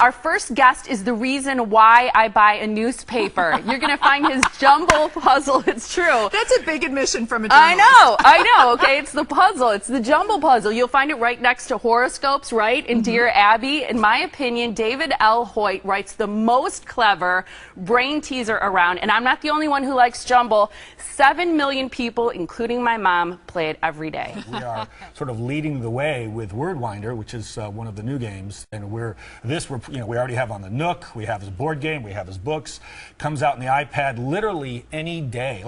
Our first guest is the reason why I buy a newspaper. You're going to find his jumble puzzle. It's true. That's a big admission from a journalist. I know, okay? It's the puzzle. It's the jumble puzzle. You'll find it right next to horoscopes, right? In Dear Abby. In my opinion, David L. Hoyt writes the most clever brain teaser around, and I'm not the only one who likes jumble. 7 million people, including my mom, play it every day. We are sort of leading the way with Wordwinder, which is one of the new games, and we already have on the Nook, we have his board game, we have his books, comes out in the iPad literally any day.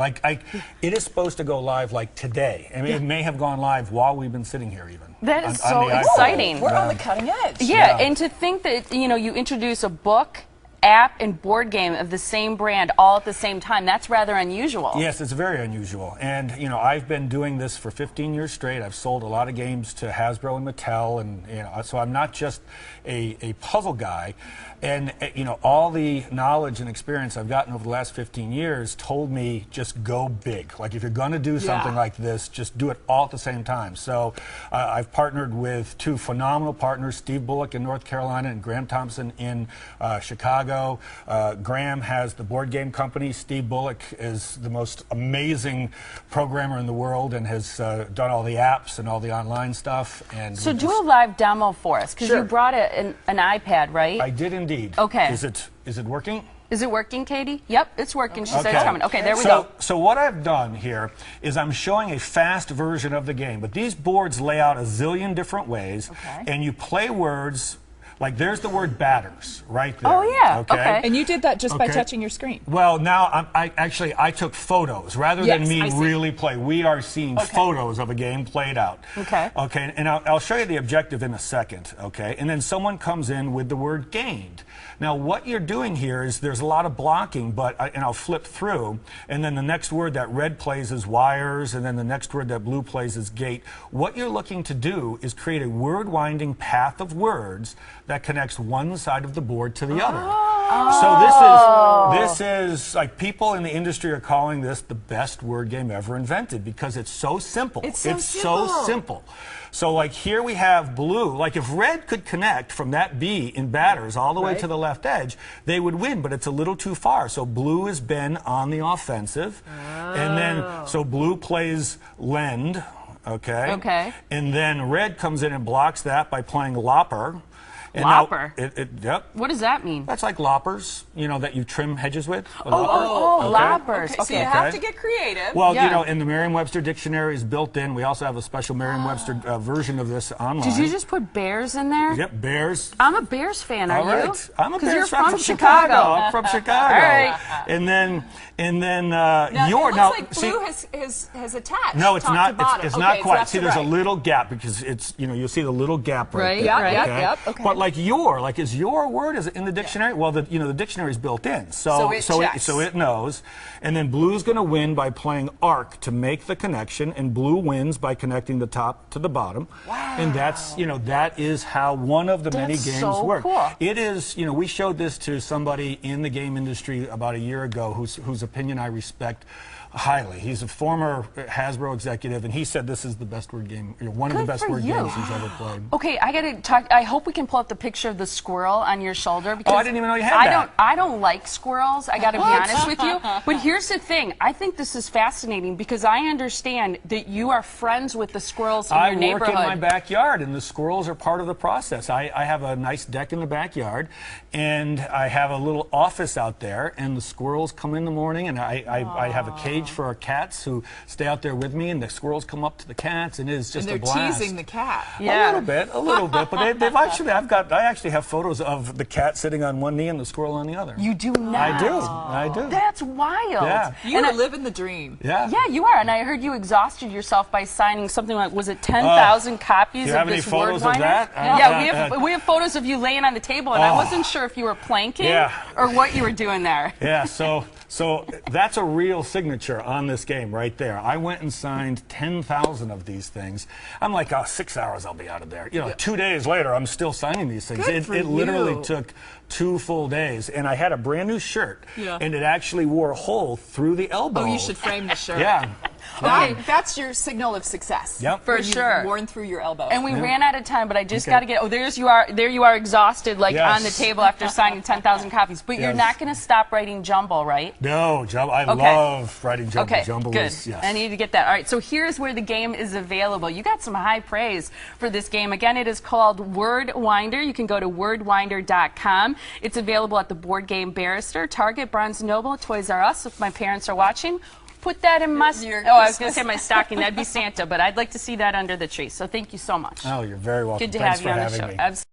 It is supposed to go live like today. I mean, it may have gone live while we've been sitting here even. That is so exciting. We're on the cutting edge. Yeah, and to think that, you introduce a book, app, and board game of the same brand all at the same time, that's rather unusual. Yes, it's very unusual. And, I've been doing this for 15 years straight. I've sold a lot of games to Hasbro and Mattel, and, so I'm not just a puzzle guy. And, all the knowledge and experience I've gotten over the last 15 years told me just go big. Like, if you're going to do something like this, just do it all at the same time. So I've partnered with two phenomenal partners, Steve Bullock in North Carolina and Graham Thompson in Chicago. Graham has the board game company. Steve Bullock is the most amazing programmer in the world and has done all the apps and all the online stuff. And so do a live demo for us, because you brought an iPad, right? I did indeed. Okay. Is it working? Is it working, Katie? Yep, it's working. She said it's coming. Okay, there we go. So what I've done here is I'm showing a fast version of the game, but these boards lay out a zillion different ways, and you play words. Like, there's the word batters right there. Oh, yeah. Okay. And you did that just by touching your screen. Well, now I took photos rather than me really play. We are seeing photos of a game played out. Okay. Okay, and I'll show you the objective in a second, okay? And then someone comes in with the word gained. Now, what you're doing here is there's a lot of blocking, and I'll flip through, and then the next word that red plays is wires, and then the next word that blue plays is gate. What you're looking to do is create a word-winding path of words that connects one side of the board to the other. So this is like, people in the industry are calling this the best word game ever invented because it's so simple. It's so simple. So like, here we have blue. Like, if red could connect from that B in batters all the way to the left edge, they would win, but it's a little too far. So blue has been on the offensive. And then, so blue plays lend, okay? And then red comes in and blocks that by playing lopper. And lopper? Yep. What does that mean? That's like loppers, that you trim hedges with. Loppers. Okay, so you have to get creative. Well, in the Merriam-Webster dictionary is built in. We also have a special Merriam-Webster version of this online. Did you just put bears in there? Yep, bears. I'm a Bears fan, are you? Right. I'm a Bears fan. From Chicago. I'm from Chicago. All right. And then now, it looks like blue has attached. No, it's not. It's not quite. See, there's a little gap because it's, you'll see the little gap right there. Yep. But is your word is it in the dictionary? Well, the dictionary is built in, so it knows. And then blue's going to win by playing arc to make the connection, and blue wins by connecting the top to the bottom. Wow. And that's that is how one of the many games work. Cool. It is we showed this to somebody in the game industry about a year ago whose opinion I respect highly. He's a former Hasbro executive, and he said this is the best word game, one of the best word games he's ever played. Okay, I gotta talk. I hope we can pull up the picture of the squirrel on your shoulder, because I didn't even know you had that. I don't like squirrels. I gotta be honest with you. But here's the thing. I think this is fascinating because I understand that you are friends with the squirrels in your neighborhood. I work in my backyard, and the squirrels are part of the process. I have a nice deck in the backyard, and I have a little office out there, and the squirrels come in the morning, and I have a cage for our cats who stay out there with me, and the squirrels come up to the cats, and it's just a blast. And they're teasing the cat. Yeah. A little bit, but they've actually, I actually have photos of the cat sitting on one knee and the squirrel on the other. You do not? I do. That's wild. Yeah. You are living the dream. Yeah. Yeah, you are, and I heard you exhausted yourself by signing something like, was it 10,000 copies of this Do you have any photos of Wordwinder? that? Yeah, we have photos of you laying on the table, and I wasn't sure if you were planking or what you were doing there. Yeah, so that's a real signature on this game right there. I went and signed 10,000 of these things. I'm like, 6 hours, I'll be out of there. 2 days later, I'm still signing these things. It literally took 2 full days, and I had a brand new shirt, and it actually wore a hole through the elbow. Oh, you should frame the shirt. Yeah. Okay. That's your signal of success. Yep. For sure. Worn through your elbow. And we ran out of time, but I just got to get. Oh, there you are, exhausted, like on the table after signing 10,000 copies. But you're not going to stop writing Jumble, right? No, I love writing Jumble. Okay, Jumble good. is, yes. I need to get that. All right, so here's where the game is available. You got some high praise for this game. Again, it is called Wordwinder. You can go to wordwinder.com. It's available at the Board Game Barrister, Target, Barnes & Noble, Toys R Us. If my parents are watching, put that in my... I was going to say my stocking. That'd be Santa, but I'd like to see that under the tree. So thank you so much. Oh, you're very welcome. Good to Thanks have you for on the having show. me.